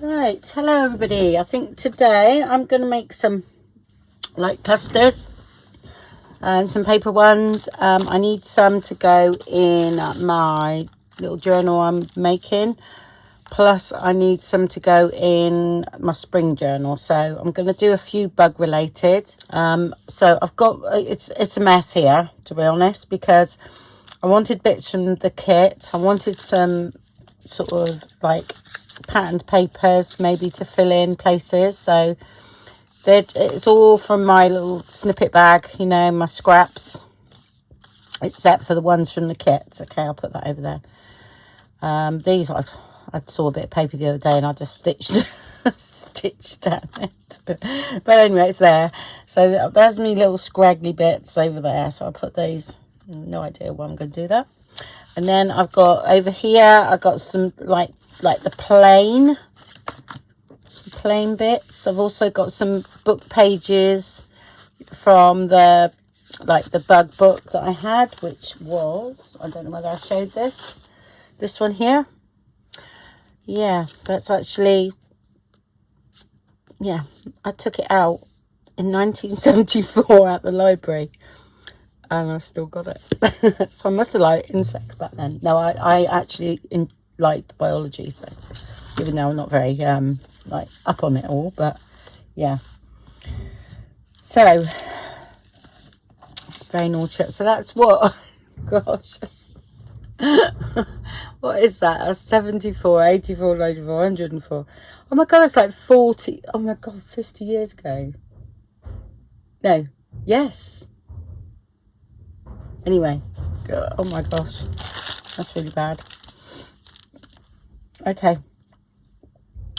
Right, hello everybody. I think today I'm going to make some like clusters and some paper ones. I need some to go in my little journal I'm making, plus I need some to go in my spring journal. So I'm going to do a few bug related. So I've got it's a mess here, to be honest, because I wanted bits from the kit. I wanted some sort of like patterned papers maybe to fill in places, so it's all from my little snippet bag, you know, my scraps, except for the ones from the kits. Okay, I'll put that over there. These I saw a bit of paper the other day and I just stitched down it, but anyway, it's there. So there's me little scraggly bits over there, so I'll put these. No idea why I'm going to do that. And then I've got over here, I've got some like the plain bits. I've also got some book pages from the bug book that I had, which was, I don't know whether I showed this one here. Yeah, that's actually, yeah, I took it out in 1974 at the library. And I still got it. So I must have liked insects back then. No, I actually liked biology, so even though I'm not very like up on it all, but yeah. So it's very naughty. So that's what, gosh, what is that? That's 74, 84, 94, 104. Oh my god, it's like 40. Oh my god, 50 years ago. No, yes. Anyway, oh my gosh, that's really bad. Okay,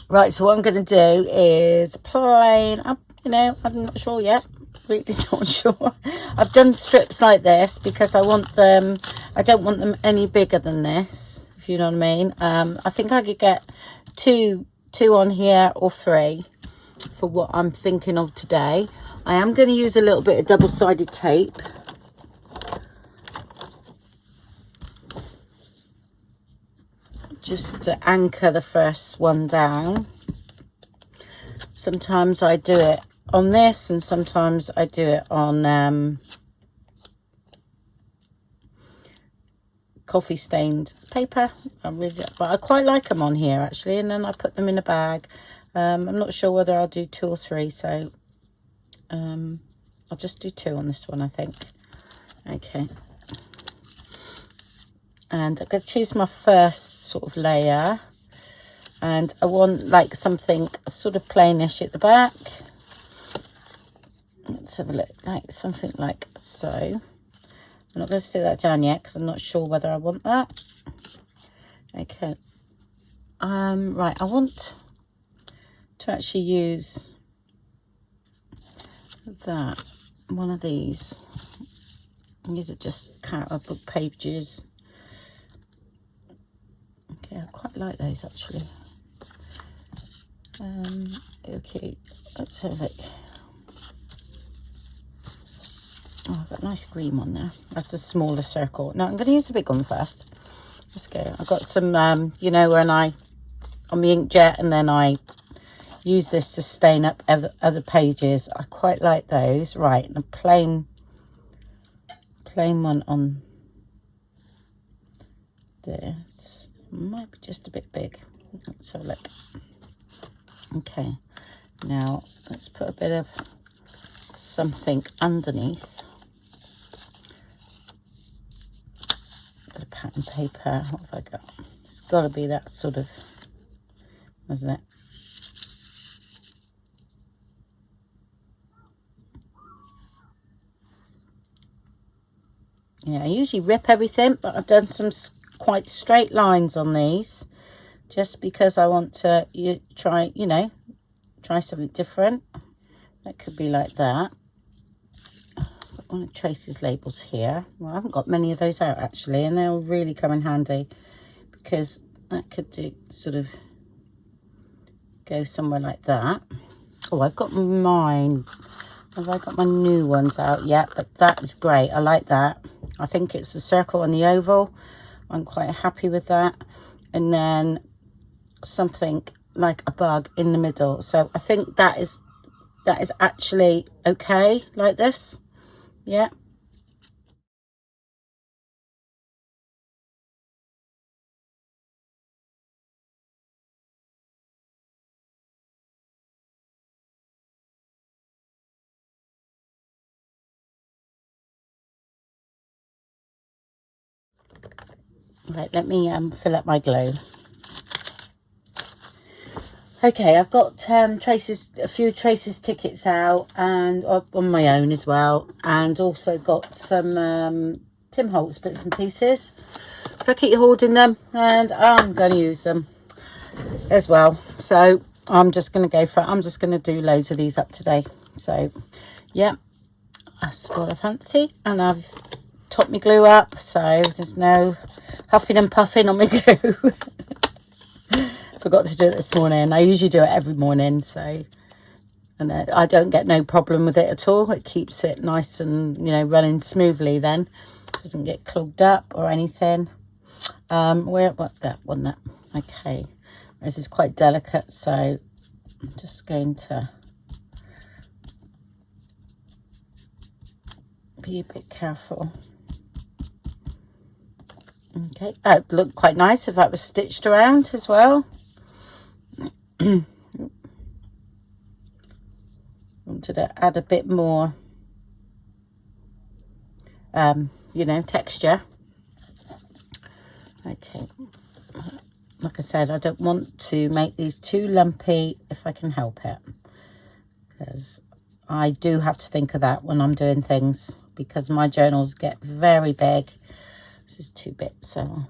right, so what I'm going to do is plain, you know, I'm not sure yet, really not sure. I've done strips like this because I want them, I don't want them any bigger than this, if you know what I mean. I think I could get two on here or 3 for what I'm thinking of today. I am going to use a little bit of double-sided tape. Just to anchor the first one down. Sometimes I do it on this and sometimes I do it on coffee stained paper. But I quite like them on here actually, and then I put them in a bag. I'm not sure whether I'll do 2 or 3, so I'll just do 2 on this one, I think. Okay. And I'm going to choose my first sort of layer, and I want like something sort of plainish at the back. Let's have a look, like something like so. I'm not going to stick that down yet because I'm not sure whether I want that. Okay. Right, I want to actually use that, one of these. These are just character book pages. Okay, I quite like those actually. Okay, let's have a look. Oh, I've got a nice green one there. That's the smaller circle. No, I'm going to use the big one first. Let's go. I've got some, you know, when on the inkjet, and then I use this to stain up other pages. I quite like those. Right, and a plain one on there. Might be just a bit big. Let's have a look. Okay, now let's put a bit of something underneath. A bit of pattern paper. What have I got? It's got to be that sort of, isn't it? Yeah, I usually rip everything, but I've done some quite straight lines on these just because I want to try something different. That could be like that. Got one of Tracie's labels here. Well, I haven't got many of those out actually, and they'll really come in handy because that could sort of go somewhere like that. Oh, I've got mine. Have I got my new ones out yet? But that is great. I like that. I think it's the circle and the oval. I'm quite happy with that. And then something like a bug in the middle. So I think that is actually okay like this. Yeah. Right, let me fill up my glue. Okay, I've got Tracie's, a few Tracie's tickets out, and on my own as well, and also got some Tim Holtz bits and pieces. So I keep hoarding them, and I'm going to use them as well. So I'm just going to go for it. I'm just going to do loads of these up today. So yeah, that's what I fancy, and I've topped my glue up, so there's no huffing and puffing on my glue. Forgot to do it this morning. I usually do it every morning, so, and I don't get no problem with it at all. It keeps it nice and, you know, running smoothly. Then it doesn't get clogged up or anything. Okay, this is quite delicate, so I'm just going to be a bit careful. Okay, that would look quite nice if that was stitched around as well. Wanted to add a bit more, you know, texture. Okay, like I said, I don't want to make these too lumpy if I can help it, because I do have to think of that when I'm doing things, because my journals get very big. This is 2 bits, so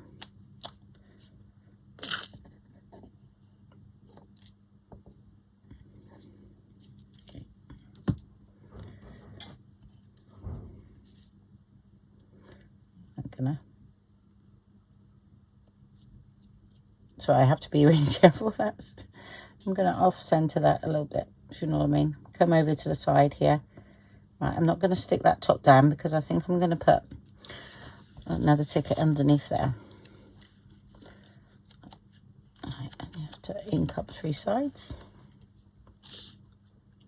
okay. I'm gonna, so I have to be really careful. I'm gonna off center that a little bit, if you know what I mean. Come over to the side here. Right, I'm not going to stick that top down, because I think I'm going to put another ticket underneath there. Right, and you have to ink up 3 sides.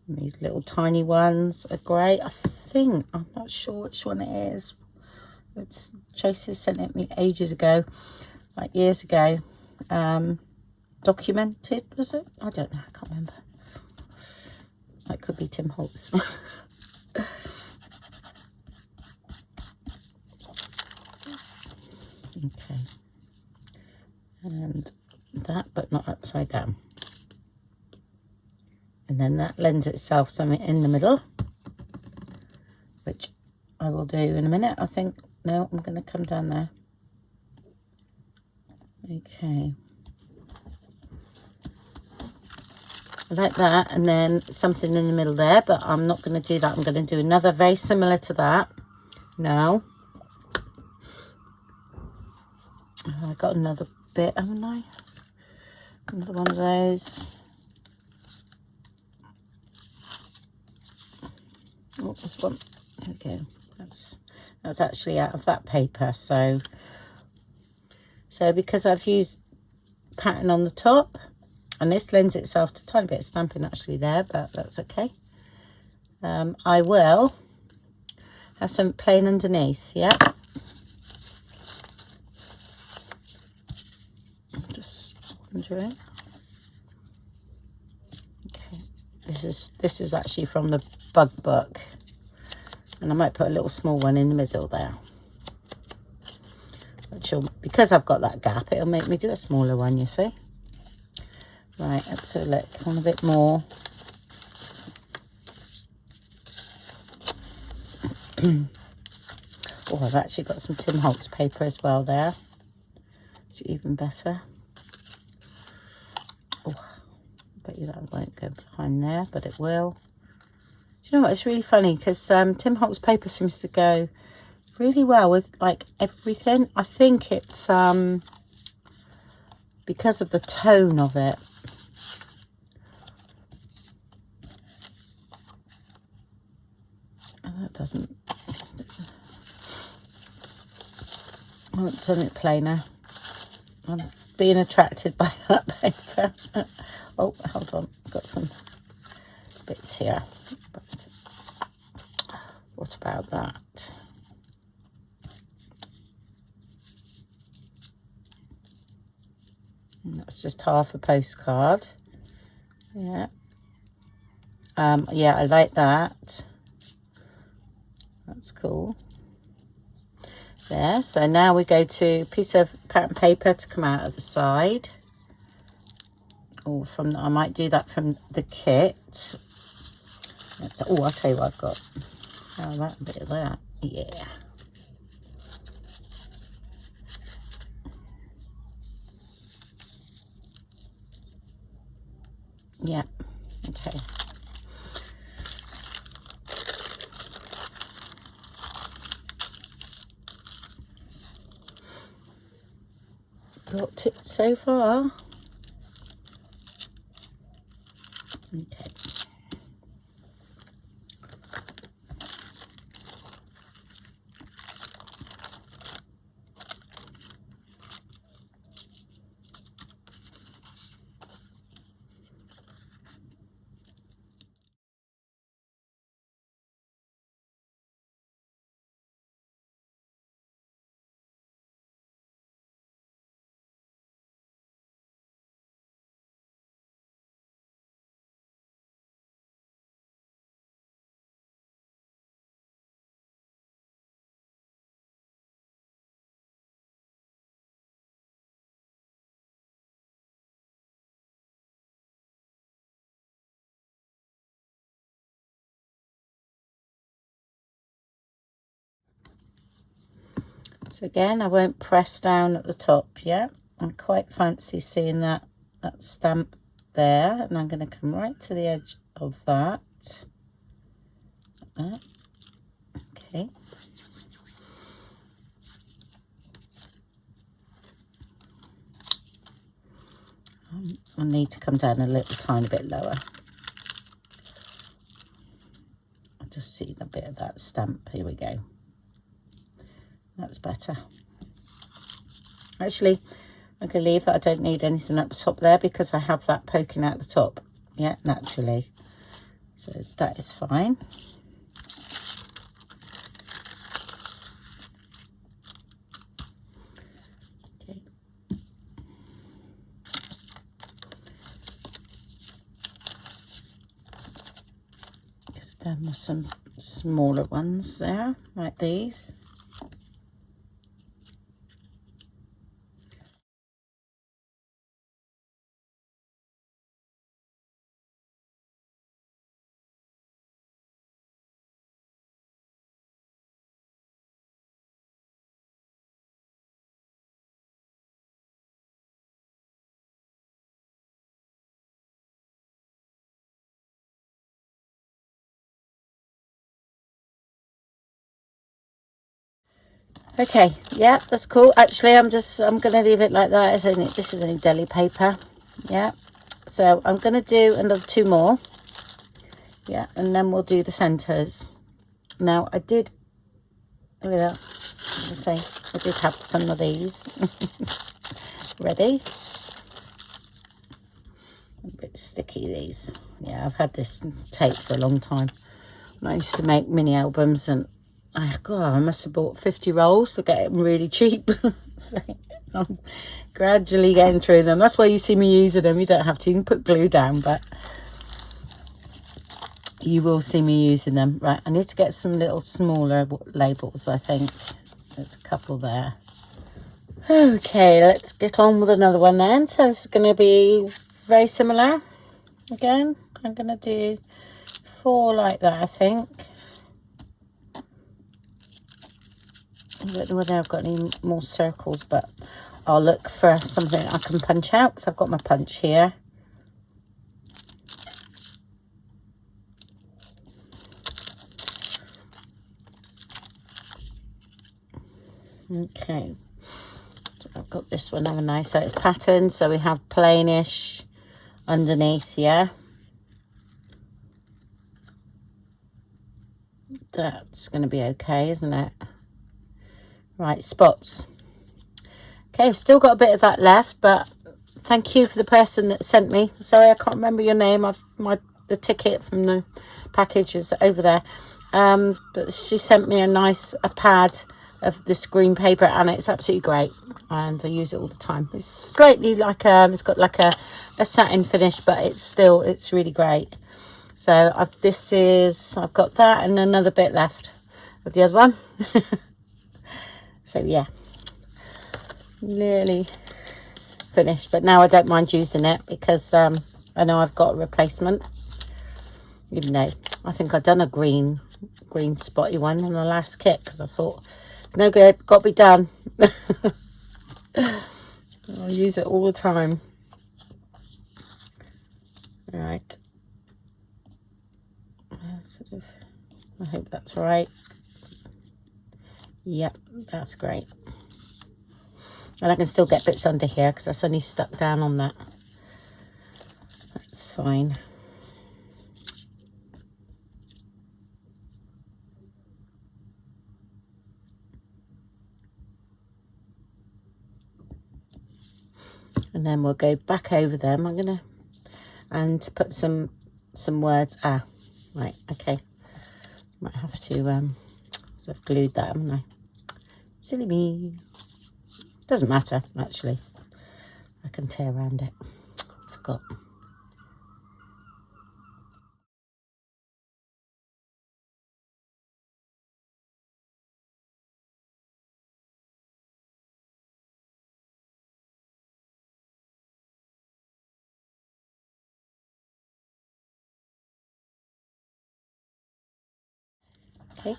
And these little tiny ones are great. I think, I'm not sure which one it is. It's Tracie sent it me ages ago, like years ago. Documented, was it? I don't know, I can't remember. That could be Tim Holtz. Okay, and that, but not upside down. And then that lends itself something in the middle, which I will do in a minute. I think, no, I'm going to come down there. Okay, like that, and then something in the middle there, but I'm not going to do that. I'm going to do another very similar to that now. I got another bit, haven't I? Another one of those. Oh, this one. There we go. That's actually out of that paper. So because I've used pattern on the top, and this lends itself to a tiny bit of stamping actually there, but that's okay. I will have some plain underneath. Yeah. Just wondering. Okay, this is actually from the bug book, and I might put a little small one in the middle there, which will, because I've got that gap, it'll make me do a smaller one, you see. Right, let's have a look on a bit more. Oh, I've actually got some Tim Holtz paper as well there, which is even better. Oh, I bet you that won't go behind there, but it will. Do you know what? It's really funny, because Tim Holtz paper seems to go really well with like everything. I think it's because of the tone of it. Oh, that doesn't. I want something plainer. I'm being attracted by that paper. Oh, hold on, I've got some bits here, but what about that? And that's just half a postcard. Yeah. Yeah, I like that. That's cool. There, so now we go to a piece of pattern paper to come out of the side. Or from, I might do that from the kit. Oh, I'll tell you what I've got. Oh, that bit of that. Yeah. Yeah. Okay. Got it so far. Okay. So again, I won't press down at the top yet. I quite fancy seeing that stamp there, and I'm going to come right to the edge of that. Like that. Okay. I need to come down a little tiny bit lower. I'll just see a bit of that stamp. Here we go. That's better. Actually, I'm going to leave that. I don't need anything up the top there because I have that poking out the top. Yeah, naturally. So that is fine. Okay. Just done with some smaller ones there, like these. Okay, yeah, that's cool. Actually, I'm going to leave it like that. This is only deli paper. Yeah, so I'm going to do another 2 more. Yeah, and then we'll do the centres. Now, I did, look at that. I did have some of these ready. A bit sticky, these. Yeah, I've had this tape for a long time. I used to make mini albums, and I must have bought 50 rolls to get them really cheap. So I'm gradually getting through them. That's why you see me using them. You don't have to. You can put glue down, but you will see me using them. Right, I need to get some little smaller labels, I think. There's a couple there. Okay, let's get on with another one then. So it's going to be very similar. Again, I'm going to do 4 like that, I think. I don't know whether I've got any more circles, but I'll look for something I can punch out because I've got my punch here. Okay, so I've got this one, haven't I? So it's patterned, so we have plainish underneath, yeah. That's going to be okay, isn't it? Right, spots. Okay, I've still got a bit of that left, but thank you for the person that sent me. Sorry, I can't remember your name. The ticket from the package is over there. But she sent me a pad of this green paper, and it's absolutely great. And I use it all the time. It's slightly like it's got like a satin finish, but it's really great. So I've got that and another bit left of the other one. So yeah, nearly finished, but now I don't mind using it because I know I've got a replacement, even though I think I've done a green spotty one in the last kit because I thought it's no good, got to be done. I'll use it all the time. All right, I hope that's right. Yep, that's great. And I can still get bits under here because that's only stuck down on that. That's fine. And then we'll go back over them. And put some words. Right, okay. Might have to, so I've glued that, haven't I? Silly me. Doesn't matter, actually. I can tear around it. Forgot. Okay.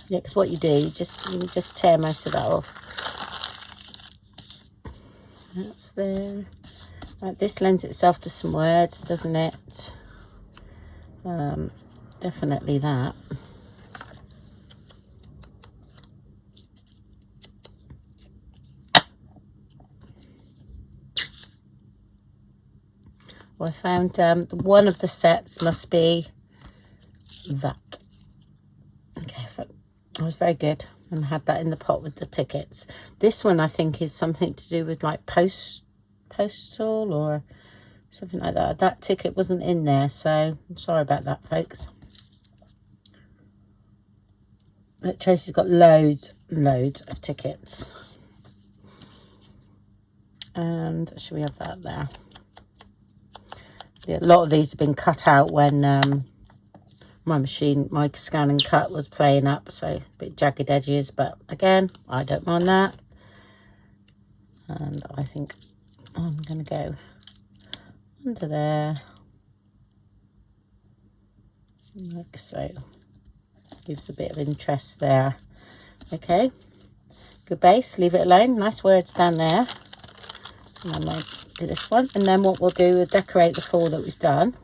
Yeah, because what you do, you just tear most of that off. That's there. Right, this lends itself to some words, doesn't it? Definitely that. Well, I found one of the sets must be that. Okay, I was very good and had that in the pot with the tickets. This one I think is something to do with like postal or something like that. That ticket wasn't in there, so I'm sorry about that, folks. But Tracie's got loads of tickets. And should we have that there? Yeah, a lot of these have been cut out when my scan and cut was playing up, so a bit jagged edges, but again, I don't mind that. And I think I'm going to go under there, like so. Gives a bit of interest there. Okay, good base, leave it alone. Nice words down there. And I'm going to do this one, and then what we'll do is decorate the 4 that we've done.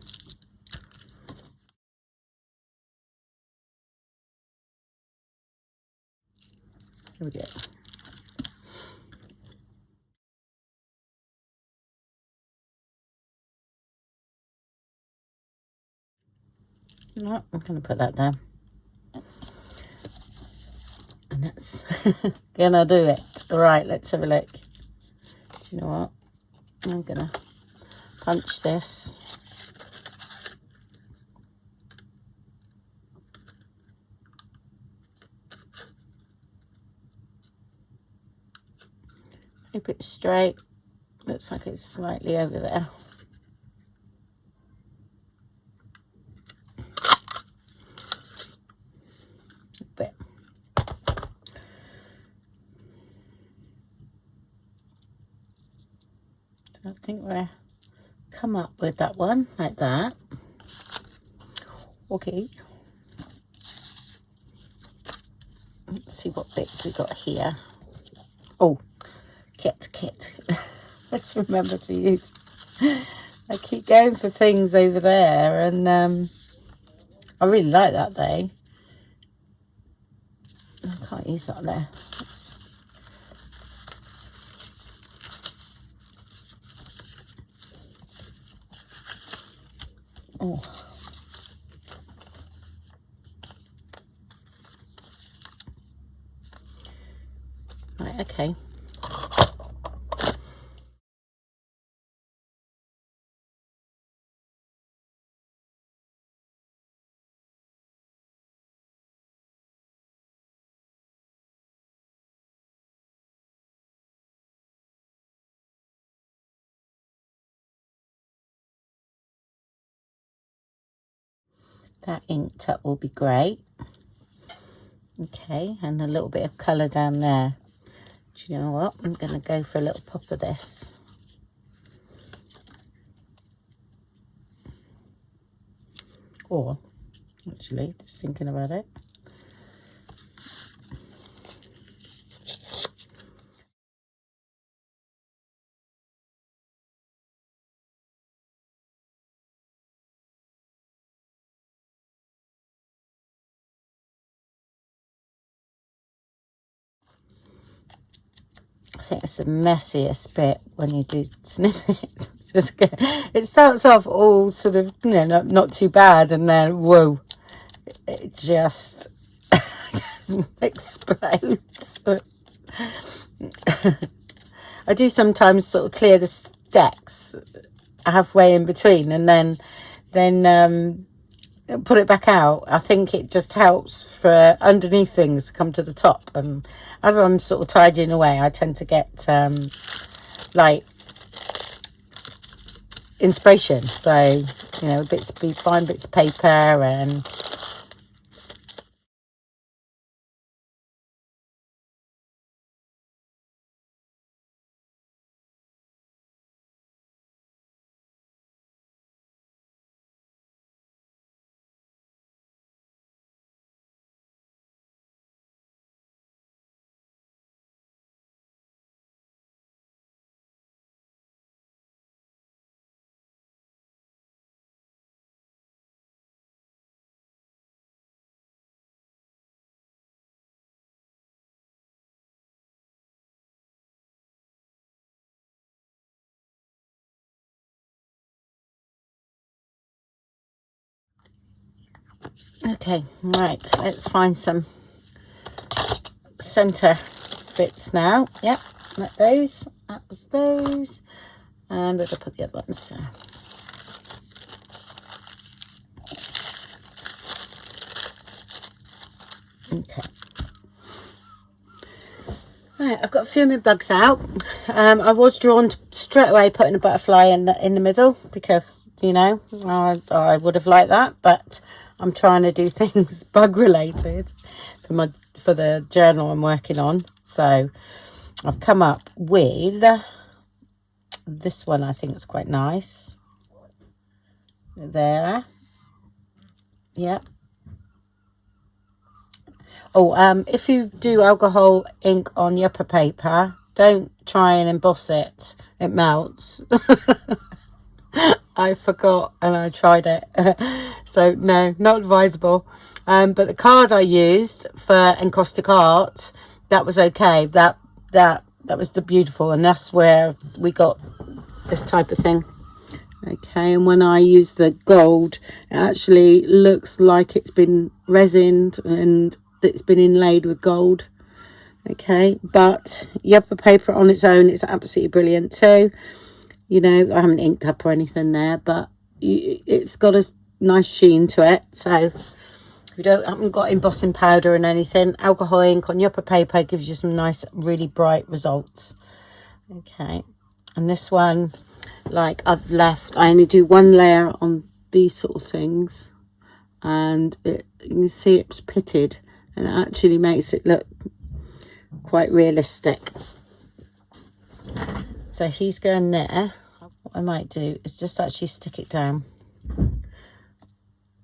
Here we go. No, I'm going to put that down. And that's gonna do it. All right, let's have a look. Do you know what? I'm gonna punch this. Hope it's straight. Looks like it's slightly over there. A bit. So I think we're come up with that one like that. Okay. Let's see what bits we got here. Oh, kit. Let's remember to use. I keep going for things over there, and I really like that though. I can't use that there. Oh. Right, okay. that inked up will be great. Okay, and a little bit of colour down there. Do you know what? I'm going to go for a little pop of this. Or, actually, just thinking about it. I think it's the messiest bit when you do snippets. It starts off all sort of, you know, not too bad, and then whoa, it just explodes. I do sometimes sort of clear the stacks halfway in between, and then put it back out. I think it just helps for underneath things to come to the top, and as I'm sort of tidying away, I tend to get like inspiration. So, you know, find bits of paper and okay, right, let's find some center bits now. Yep, like those. That was those. And we're going to put the other ones. Okay. Right, I've got a few of my bugs out. I was drawn to straight away putting a butterfly in the middle because, you know, I would have liked that, but I'm trying to do things bug related for the journal I'm working on. So I've come up with this one. I think it's quite nice. There. Yep. Oh, if you do alcohol ink on the upper paper, don't try and emboss it. It melts. I forgot and I tried it. So no, not advisable. But the card I used for encaustic art, that was okay. That was the beautiful, and that's where we got this type of thing. Okay, and when I use the gold, it actually looks like it's been resined and it's been inlaid with gold. Okay, but the upper paper on its own is absolutely brilliant too. You know, I haven't inked up or anything there, but it's got a nice sheen to it. So if you haven't got embossing powder and anything, alcohol ink on the upper paper gives you some nice, really bright results. Okay, and this one, like I only do one layer on these sort of things, and you can see it's pitted, and it actually makes it look quite realistic. So he's going there. What I might do is just actually stick it down,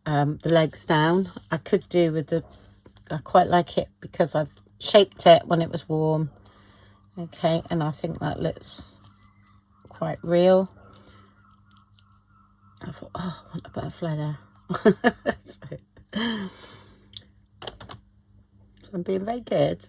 the legs down. I could do with I quite like it because I've shaped it when it was warm. Okay, and I think that looks quite real. I thought, oh, I want a butterfly there. So I'm being very good.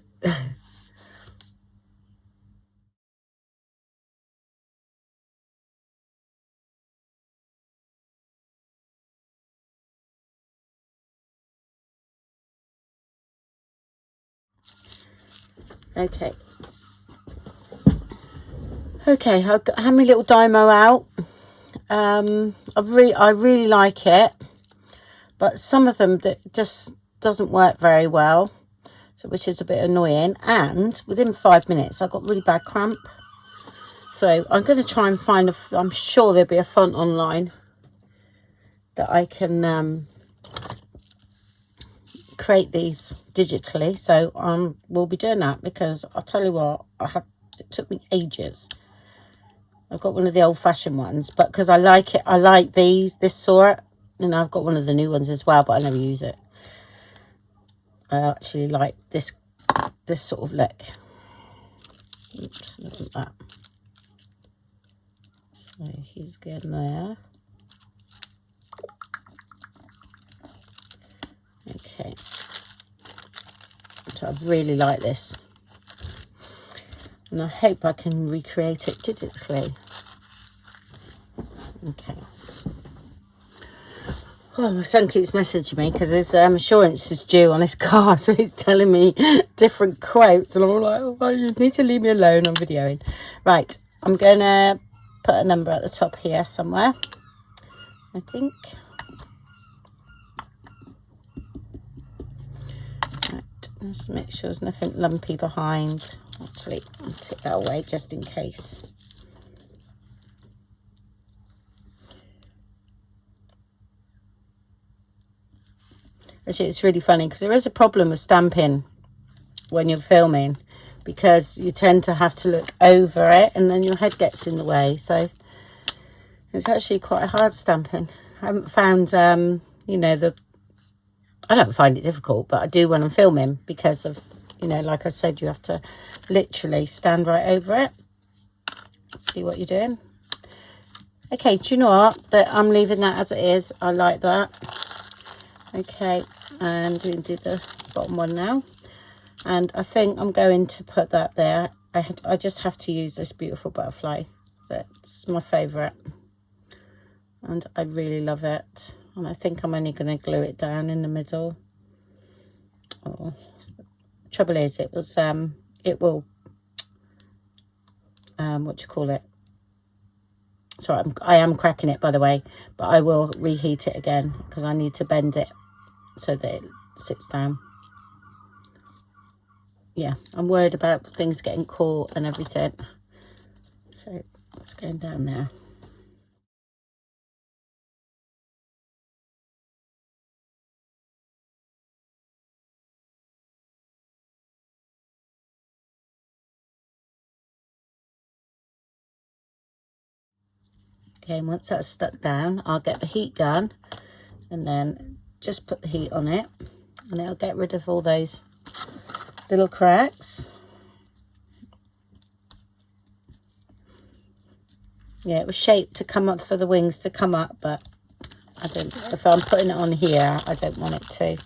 Okay. Okay, I've got my little Dymo out. I really like it, but some of them that just doesn't work very well, so which is a bit annoying. And within 5 minutes, I got really bad cramp. So I'm going to try and find I'm sure there'll be a font online that I can create these digitally, so we'll be doing that, because I'll tell you what, it took me ages. I've got one of the old-fashioned ones, but because I like it, I like this sort, and I've got one of the new ones as well, but I never use it. I actually like this sort of look. Oops, look at that. So he's getting there. Okay. So I really like this. And I hope I can recreate it digitally. Okay. Oh, my son keeps messaging me because his insurance is due on his car, so he's telling me different quotes, and I'm like, oh, you need to leave me alone, I'm videoing. Right, I'm going to put a number at the top here somewhere, I think. Right, let's make sure there's nothing lumpy behind. Actually, I'll take that away just in case. Actually, it's really funny because there is a problem with stamping when you're filming, because you tend to have to look over it and then your head gets in the way. So it's actually quite a hard stamping. I haven't found, you know, I don't find it difficult, but I do when I'm filming, because of, you know, like I said, you have to literally stand right over it. Let's see what you're doing. Okay, do you know what? I'm leaving that as it is. I like that. Okay, and we can do the bottom one now. And I think I'm going to put that there. I just have to use this beautiful butterfly. It's my favourite. And I really love it. And I think I'm only going to glue it down in the middle. Oh, trouble is, it will, what do you call it? Sorry, I am cracking it, by the way. But I will reheat it again, because I need to bend it so that it sits down. Yeah, I'm worried about things getting caught and everything. So it's going down there. Okay, and once that's stuck down, I'll get the heat gun and then just put the heat on it, and it'll get rid of all those little cracks. Yeah, it was shaped to come up for the wings to come up, but I don't, if I'm putting it on here, I don't want it to.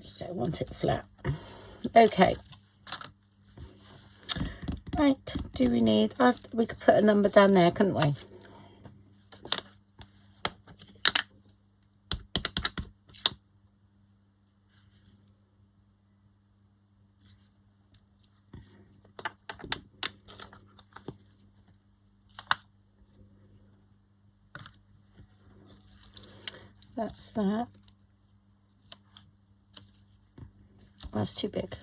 So I want it flat. Okay. Right, do we need, we could put a number down there, couldn't we? That's that. That's too big.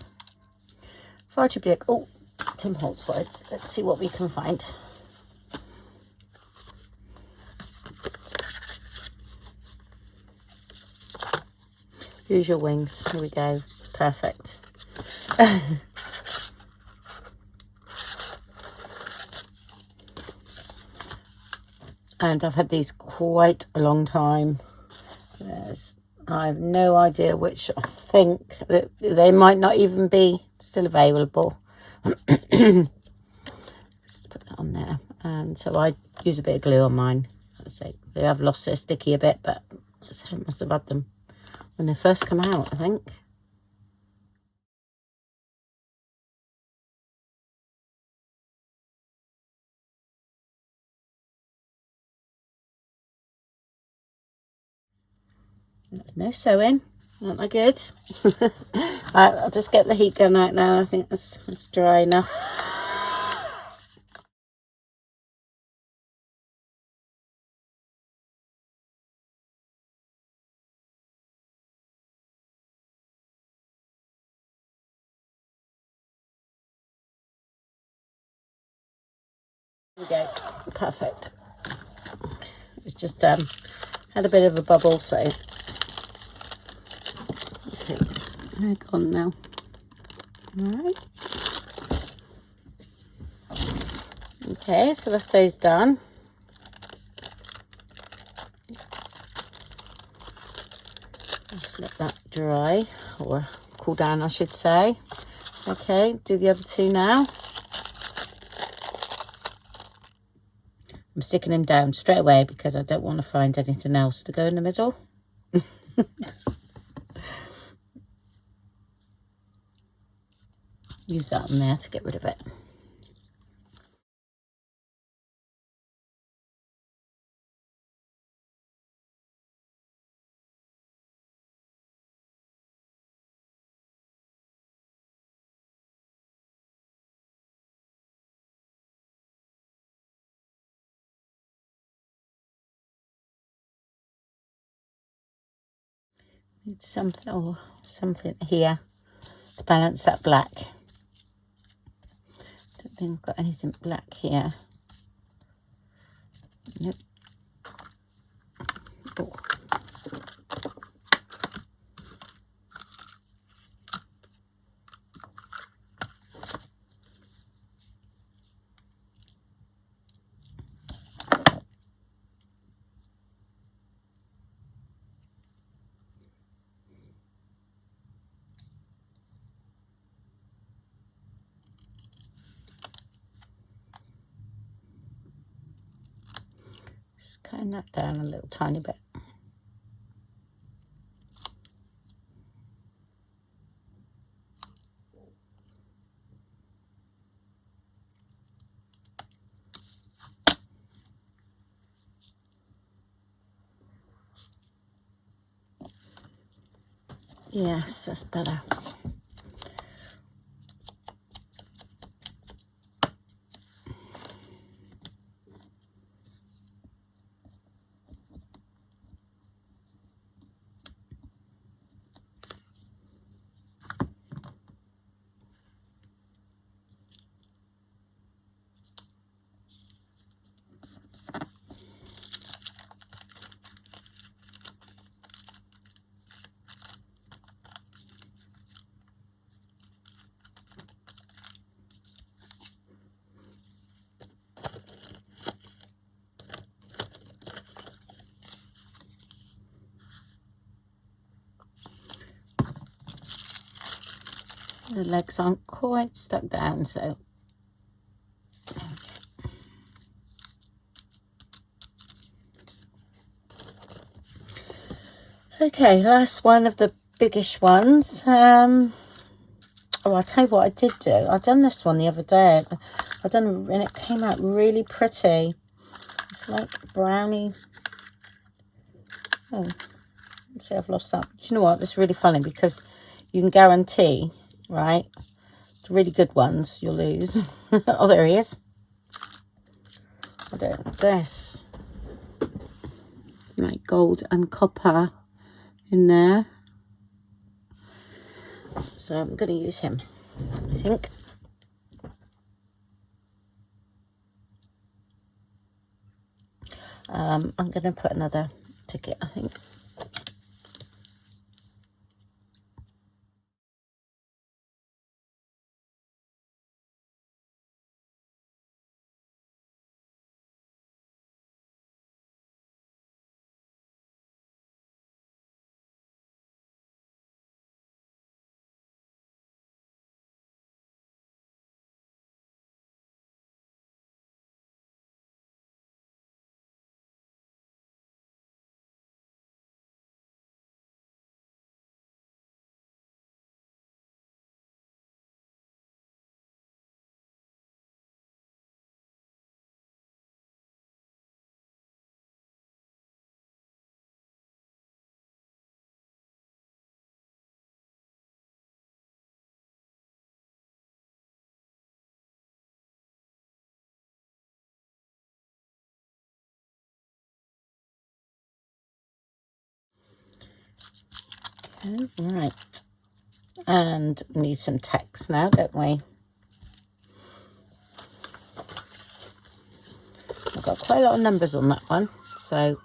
Far too big. Oh, Tim Holtz words. Let's see what we can find. Use your wings. Here we go. Perfect. And I've had these quite a long time. I have no idea which. I think that they might not even be still available. Just put that on there. And so I use a bit of glue on mine. Let's see. They have lost their sticky a bit, but I must have had them when they first come out, I think. There's no sewing. Aren't I good? I'll just get the heat gun out now. I think that's dry enough. There we go. Perfect. It's just had a bit of a bubble, so They're gone now. Alright. Okay, so that's those done. Just let that dry, or cool down I should say. Okay, do the other two now. I'm sticking them down straight away because I don't want to find anything else to go in the middle. Use that on there to get rid of it. Need something or something here to balance that black. Don't think I've got anything black here. Nope. Oh. Just cutting that down a little tiny bit. Yes, that's better. The legs aren't quite stuck down, so okay, last one of the biggish ones. Oh, I'll tell you what I did do. I done this one the other day. And it came out really pretty. It's like brownie. Oh, let's see, I've lost that. Do you know what? It's really funny because you can guarantee, right? The really good ones you'll lose. Oh, there he is. This. Like gold and copper in there. So I'm going to use him, I think. I'm going to put another ticket, I think. Okay, right. And we need some text now, don't we? I've got quite a lot of numbers on that one, so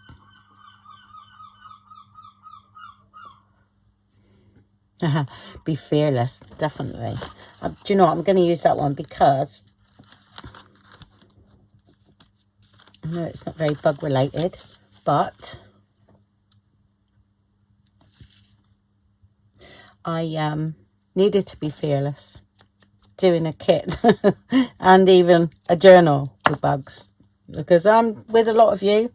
Be fearless, definitely. Do you know what? I'm going to use that one because I know it's not very bug related, but I needed to be fearless doing a kit and even a journal with bugs, because I'm with a lot of you,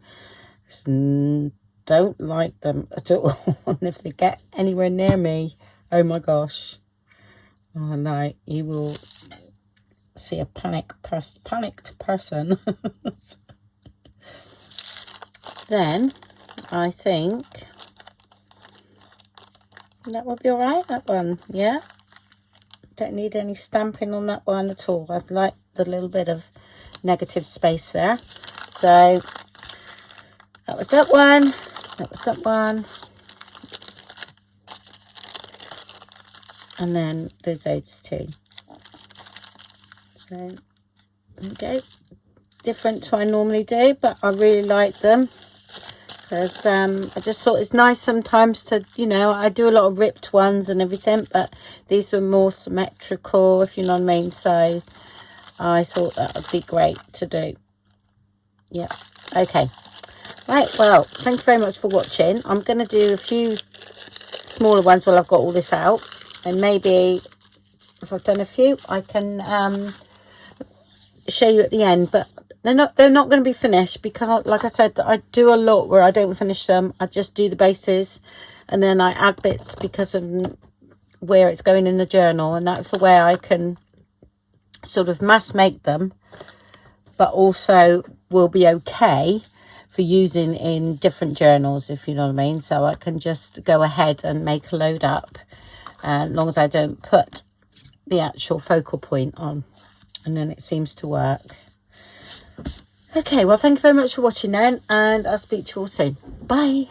don't like them at all. And if they get anywhere near me, oh my gosh, oh no, you will see a panicked person. Then I think that would be all right, that one. Yeah, don't need any stamping on that one at all. I'd like the little bit of negative space there. So that was that one, that was that one, and then there's those two. So there we go, different to what I normally do, but I really like them because I just thought it's nice sometimes to, you know, I do a lot of ripped ones and everything, but these were more symmetrical, if you know what I mean. So I thought that would be great to do. Yeah, okay. Right, well, thank you very much for watching. I'm going to do a few smaller ones while I've got all this out, and maybe if I've done a few I can show you at the end, but they're not going to be finished because like I said, I do a lot where I don't finish them. I just do the bases and then I add bits because of where it's going in the journal, and that's the way I can sort of mass make them, but also will be okay for using in different journals, if you know what I mean. So I can just go ahead and make a load up, as long as I don't put the actual focal point on, and then it seems to work. Okay, well, thank you very much for watching then, and I'll speak to you all soon. Bye.